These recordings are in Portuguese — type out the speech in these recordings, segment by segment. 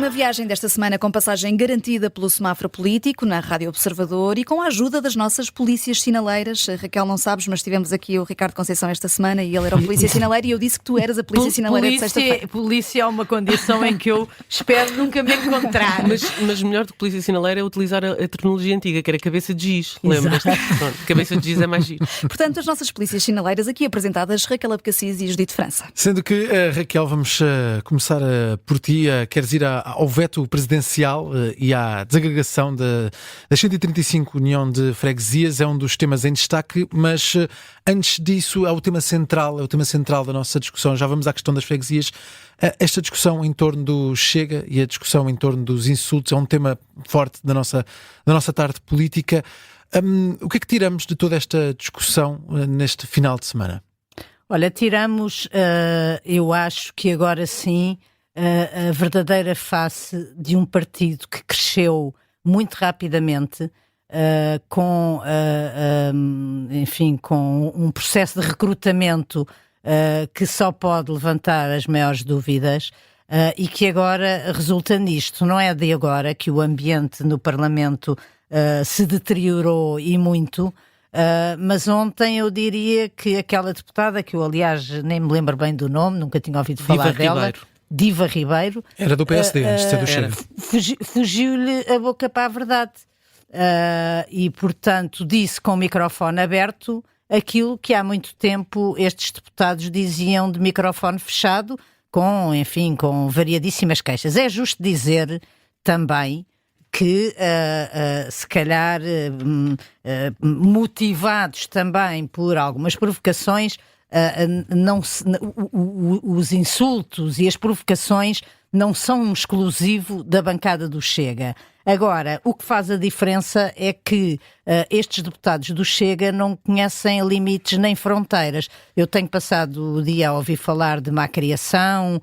Uma viagem desta semana com passagem garantida pelo semáforo político na Rádio Observador e com a ajuda das nossas polícias sinaleiras. Raquel, não sabes, mas tivemos aqui o Ricardo Conceição esta semana e ele era o polícia sinaleiro e eu disse que tu eras a polícia sinaleira de sexta-feira. Polícia é uma condição em que eu espero nunca me encontrar. Mas melhor do que polícia sinaleira é utilizar a terminologia antiga, que era cabeça de giz. Lembras? Cabeça de giz é mais giro. Portanto, as nossas polícias sinaleiras aqui apresentadas, Raquel Abcacis e Judite França. Sendo que, Raquel, vamos começar por ti. Queres ir ao veto presidencial e à desagregação das 135 União de Freguesias, é um dos temas em destaque, mas antes disso é o tema central da nossa discussão. Já vamos à questão das freguesias. Esta discussão em torno do Chega e a discussão em torno dos insultos é um tema forte da nossa tarde política. O que é que tiramos de toda esta discussão neste final de semana? Olha, tiramos, eu acho que agora sim, a verdadeira face de um partido que cresceu muito rapidamente, com um processo de recrutamento que só pode levantar as maiores dúvidas, e que agora resulta nisto. Não é de agora que o ambiente no Parlamento se deteriorou e muito, mas ontem eu diria que aquela deputada, que eu aliás nem me lembro bem do nome, nunca tinha ouvido falar dela, Diva Ribeiro, era do PSD antes de ser do Chega. Fugiu-lhe a boca para a verdade, e portanto disse com o microfone aberto aquilo que há muito tempo estes deputados diziam de microfone fechado, com variadíssimas queixas. É justo dizer também que, se calhar, motivados também por algumas provocações, os insultos e as provocações não são um exclusivo da bancada do Chega. Agora, o que faz a diferença é que estes deputados do Chega não conhecem limites nem fronteiras. Eu tenho passado o dia a ouvir falar de má criação,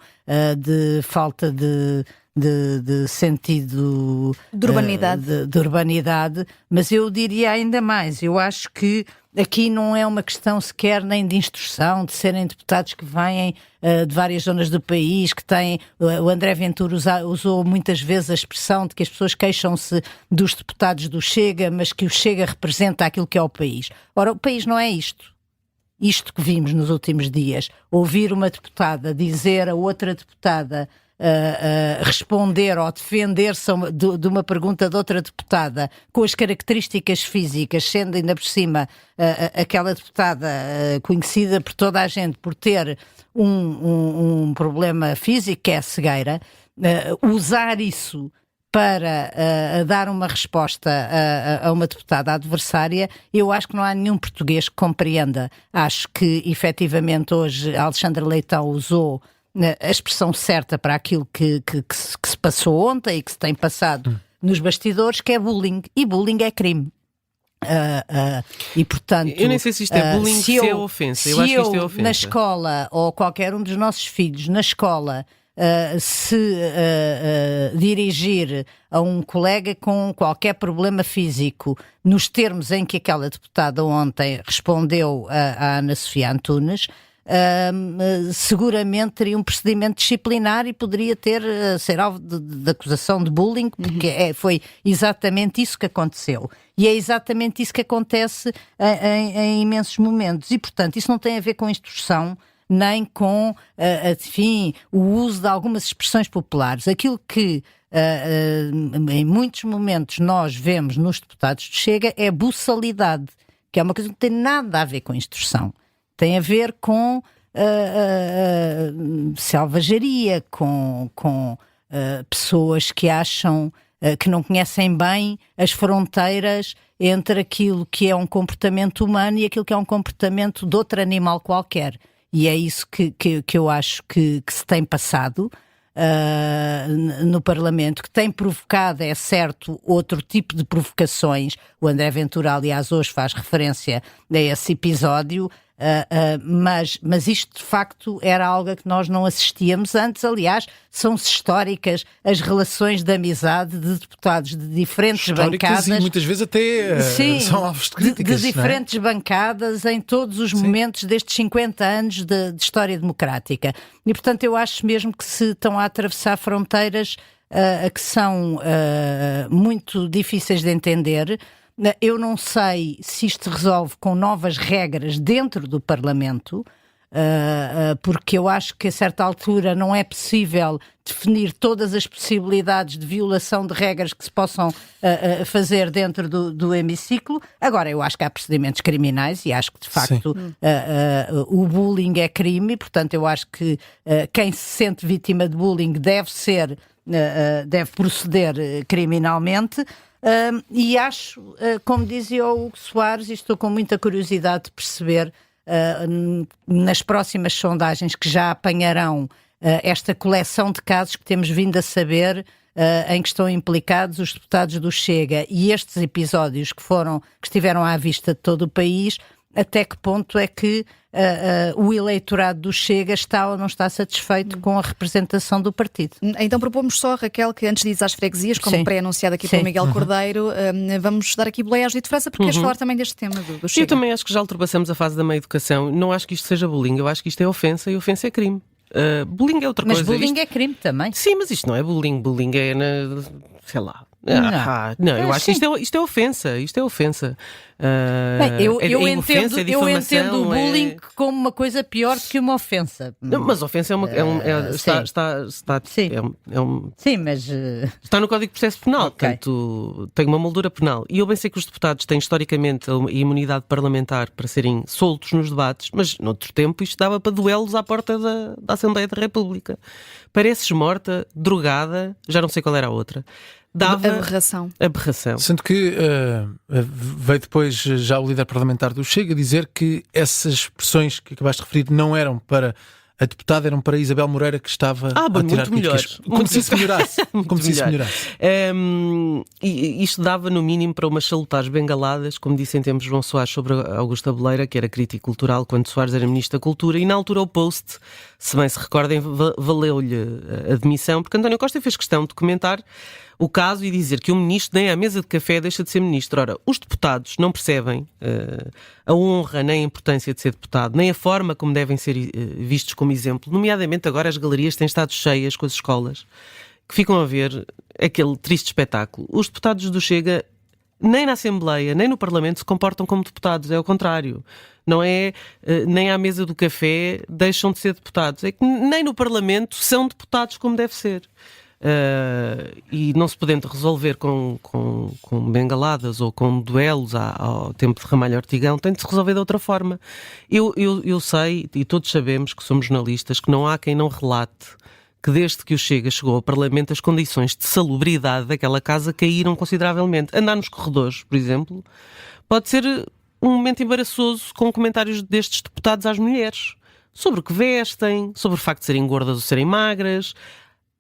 de falta de sentido de urbanidade. De urbanidade, mas eu diria ainda mais. Eu acho que aqui não é uma questão sequer nem de instrução, de serem deputados que vêm de várias zonas do país, que têm... O André Ventura usou muitas vezes a expressão de que as pessoas queixam-se dos deputados do Chega, mas que o Chega representa aquilo que é o país. Ora, o país não é isto. Isto que vimos nos últimos dias. Ouvir uma deputada dizer a outra deputada responder ou defender-se de uma pergunta de outra deputada com as características físicas, sendo ainda por cima aquela deputada conhecida por toda a gente por ter um problema físico, que é a cegueira, usar isso para dar uma resposta a uma deputada adversária, eu acho que não há nenhum português que compreenda. Acho que, efetivamente, hoje a Alexandra Leitão usou a expressão certa para aquilo que se passou ontem e que se tem passado nos bastidores, que é bullying. E bullying é crime. E portanto, eu nem sei se isto é bullying, se é ofensa. Eu acho que isto é ofensa. Na escola, ou qualquer um dos nossos filhos na escola, se dirigir a um colega com qualquer problema físico, nos termos em que aquela deputada ontem respondeu a Ana Sofia Antunes, seguramente teria um procedimento disciplinar e poderia ser alvo de acusação de bullying, porque foi exatamente isso que aconteceu. E é exatamente isso que acontece em imensos momentos. E, portanto, isso não tem a ver com instrução, nem com, o uso de algumas expressões populares. Aquilo que em muitos momentos nós vemos nos deputados de Chega é buçalidade, que é uma coisa que não tem nada a ver com instrução. Tem a ver com selvageria, com pessoas que acham que não conhecem bem as fronteiras entre aquilo que é um comportamento humano e aquilo que é um comportamento de outro animal qualquer. E é isso que eu acho que se tem passado no Parlamento, que tem provocado, é certo, outro tipo de provocações. O André Ventura, aliás, hoje faz referência a esse episódio, mas isto de facto era algo a que nós não assistíamos antes. Aliás, são-se históricas as relações de amizade de deputados de diferentes bancadas, e muitas vezes até são alvos de críticas, de diferentes bancadas em todos os momentos destes 50 anos de história democrática. E portanto eu acho mesmo que se estão a atravessar fronteiras que são muito difíceis de entender. Eu não sei se isto se resolve com novas regras dentro do Parlamento, porque eu acho que a certa altura não é possível definir todas as possibilidades de violação de regras que se possam fazer dentro do hemiciclo. Agora, eu acho que há procedimentos criminais e acho que, de facto, o bullying é crime, portanto, eu acho que quem se sente vítima de bullying deve proceder criminalmente. E acho, como dizia o Hugo Soares, e estou com muita curiosidade de perceber nas próximas sondagens que já apanharão esta coleção de casos que temos vindo a saber em que estão implicados os deputados do Chega e estes episódios que estiveram à vista de todo o país, até que ponto é que o eleitorado do Chega está ou não está satisfeito com a representação do partido. Então propomos só, Raquel, que antes de ir às freguesias, como pré-anunciado aqui pelo Miguel Cordeiro, vamos dar aqui boleia à Judite França, porque queres falar também deste tema do Chega. Eu também acho que já ultrapassamos a fase da meia educação. Não acho que isto seja bullying, eu acho que isto é ofensa e ofensa é crime. Bullying é outra coisa. Mas bullying é crime também. Sim, mas isto não é bullying. Bullying é, sei lá. Não, eu acho que isto é ofensa. Isto é ofensa. Bem, eu ofensa, entendo o bullying como uma coisa pior do que uma ofensa. Não, mas ofensa Sim, mas está no Código de Processo Penal, Okay. Portanto tem uma moldura penal. E eu bem sei que os deputados têm historicamente a imunidade parlamentar para serem soltos nos debates, mas noutro tempo isto dava para duelos à porta da Assembleia da República. Pareces morta, drogada, já não sei qual era a outra. Dava aberração. Sendo que veio depois já o líder parlamentar do Chega dizer que essas expressões que acabaste de referir não eram para a deputada, eram para Isabel Moreira, que estava a tirar críticas. Como se isso melhorasse. E isto dava no mínimo para umas salutares bengaladas, como disse em tempos João Soares sobre Augusto Aboleira, que era crítico cultural quando Soares era Ministro da Cultura, e na altura o post, se bem se recordem, valeu-lhe a demissão, porque António Costa fez questão de comentar o caso e dizer que um ministro nem à mesa de café deixa de ser ministro. Ora, os deputados não percebem a honra nem a importância de ser deputado, nem a forma como devem ser vistos como exemplo. Nomeadamente agora as galerias têm estado cheias com as escolas que ficam a ver aquele triste espetáculo. Os deputados do Chega nem na Assembleia, nem no Parlamento se comportam como deputados, é o contrário. Não é nem à mesa do café deixam de ser deputados, é que nem no Parlamento são deputados como deve ser. E não se podendo resolver com bengaladas ou com duelos ao tempo de Ramalho Ortigão, tem de se resolver de outra forma. Eu sei, e todos sabemos que somos jornalistas, que não há quem não relate que desde que o Chega chegou ao Parlamento as condições de salubridade daquela casa caíram consideravelmente. Andar nos corredores, por exemplo, pode ser um momento embaraçoso com comentários destes deputados às mulheres, sobre o que vestem, sobre o facto de serem gordas ou serem magras.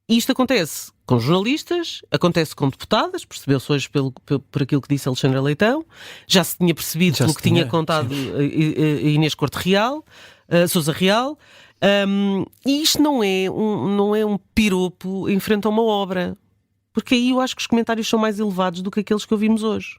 E isto acontece com jornalistas, acontece com deputadas, percebeu-se hoje por aquilo que disse Alexandra Leitão, já se tinha percebido pelo que tinha contado Inês Corte Real, Sousa Real, e isto não é um piropo em frente a uma obra, porque aí eu acho que os comentários são mais elevados do que aqueles que ouvimos hoje.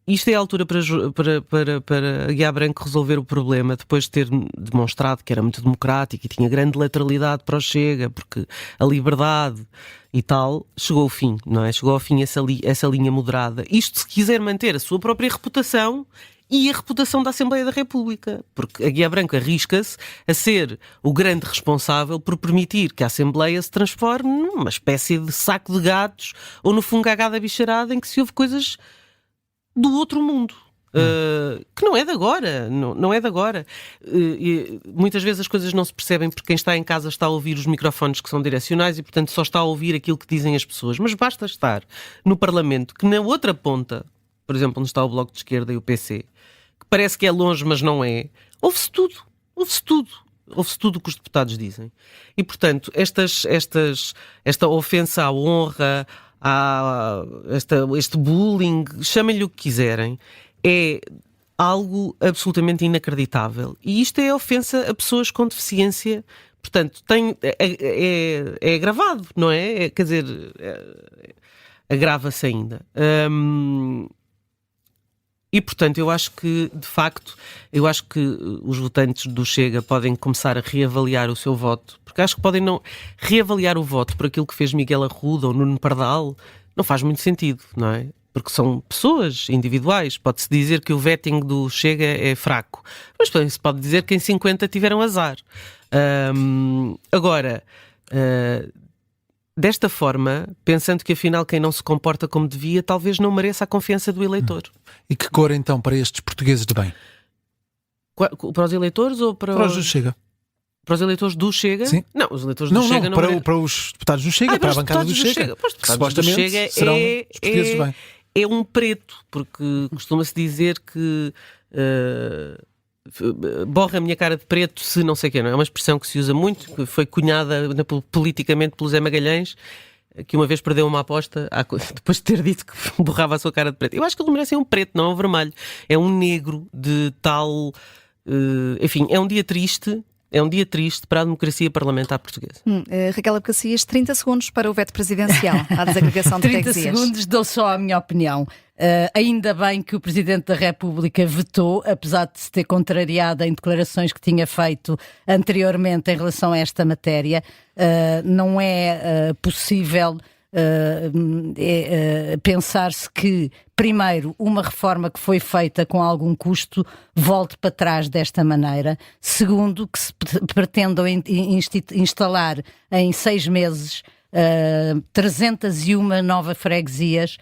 Isto é a altura para Guiá Branco resolver o problema, depois de ter demonstrado que era muito democrático e tinha grande lateralidade para o Chega, porque a liberdade e tal chegou ao fim, não é? Chegou ao fim essa linha moderada. Isto se quiser manter a sua própria reputação e a reputação da Assembleia da República, porque a Guiá Branco arrisca-se a ser o grande responsável por permitir que a Assembleia se transforme numa espécie de saco de gatos ou no fungagá da bicharada em que se ouve coisas do outro mundo, que não é de agora, não é de agora. Muitas vezes as coisas não se percebem porque quem está em casa está a ouvir os microfones que são direcionais e, portanto, só está a ouvir aquilo que dizem as pessoas. Mas basta estar no Parlamento, que na outra ponta, por exemplo, onde está o Bloco de Esquerda e o PC, que parece que é longe, mas não é, ouve-se tudo. Ouve-se tudo o que os deputados dizem. E, portanto, esta ofensa à honra, este bullying, chamem-lhe o que quiserem, é algo absolutamente inacreditável. E isto é ofensa a pessoas com deficiência. Portanto, é agravado, não é? Quer dizer, agrava-se ainda. E, portanto, eu acho que, de facto, os votantes do Chega podem começar a reavaliar o seu voto, porque acho que podem não reavaliar o voto por aquilo que fez Miguel Arruda ou Nuno Pardal, não faz muito sentido, não é? Porque são pessoas individuais. Pode-se dizer que o vetting do Chega é fraco, mas também se pode dizer que em 50 tiveram azar. Agora, desta forma, pensando que afinal quem não se comporta como devia, talvez não mereça a confiança do eleitor. E que cor então para estes portugueses de bem? Para os eleitores ou para os do Chega? Para os eleitores do Chega? Sim. Não, os eleitores do Chega não... Para os deputados do Chega, para a bancada do Chega. Que supostamente serão os portugueses de bem. É um preto, porque costuma-se dizer que borra a minha cara de preto se não sei o quê, não é? É uma expressão que se usa muito, que foi cunhada politicamente pelo Zé Magalhães, que uma vez perdeu uma aposta depois de ter dito que borrava a sua cara de preto. Eu acho que eles merecem um preto, não é um vermelho. É um negro de tal... enfim, é um dia triste. É um dia triste para a democracia parlamentar portuguesa. Raquel Abcacias, 30 segundos para o veto presidencial à desagregação de 30 freguesias. segundos, dou só a minha opinião. Ainda bem que o Presidente da República vetou, apesar de se ter contrariado em declarações que tinha feito anteriormente em relação a esta matéria. Não é possível pensar-se que, primeiro, uma reforma que foi feita com algum custo volte para trás desta maneira. Segundo, que se pretendam instalar em 6 meses 301 novas freguesias,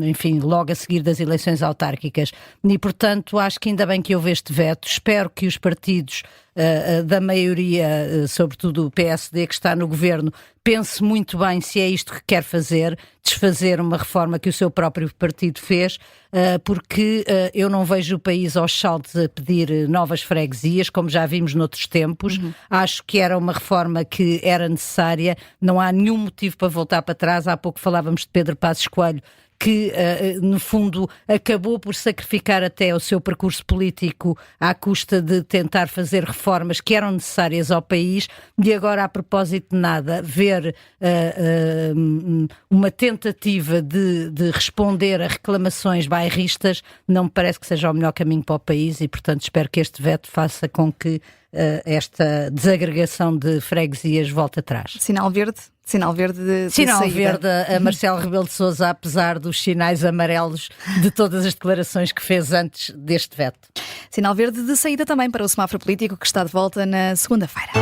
enfim, logo a seguir das eleições autárquicas. E, portanto, acho que ainda bem que houve este veto. Espero que os partidos da maioria, sobretudo o PSD que está no governo, pense muito bem se é isto que quer fazer, desfazer uma reforma que o seu próprio partido fez, porque eu não vejo o país aos saltos a pedir novas freguesias, como já vimos noutros tempos. Acho que era uma reforma que era necessária, não há nenhum motivo para voltar para trás. Há pouco falávamos de Pedro Passos Coelho, que, no fundo, acabou por sacrificar até o seu percurso político à custa de tentar fazer reformas que eram necessárias ao país, e agora, a propósito de nada, ver uma tentativa de responder a reclamações bairristas não me parece que seja o melhor caminho para o país, e, portanto, espero que este veto faça com que esta desagregação de freguesias volte atrás. Sinal verde? Sinal verde de Sinal saída. verde a Marcelo Rebelo de Sousa, apesar dos sinais amarelos de todas as declarações que fez antes deste veto. Sinal verde de saída também para o semáforo político, que está de volta na segunda-feira.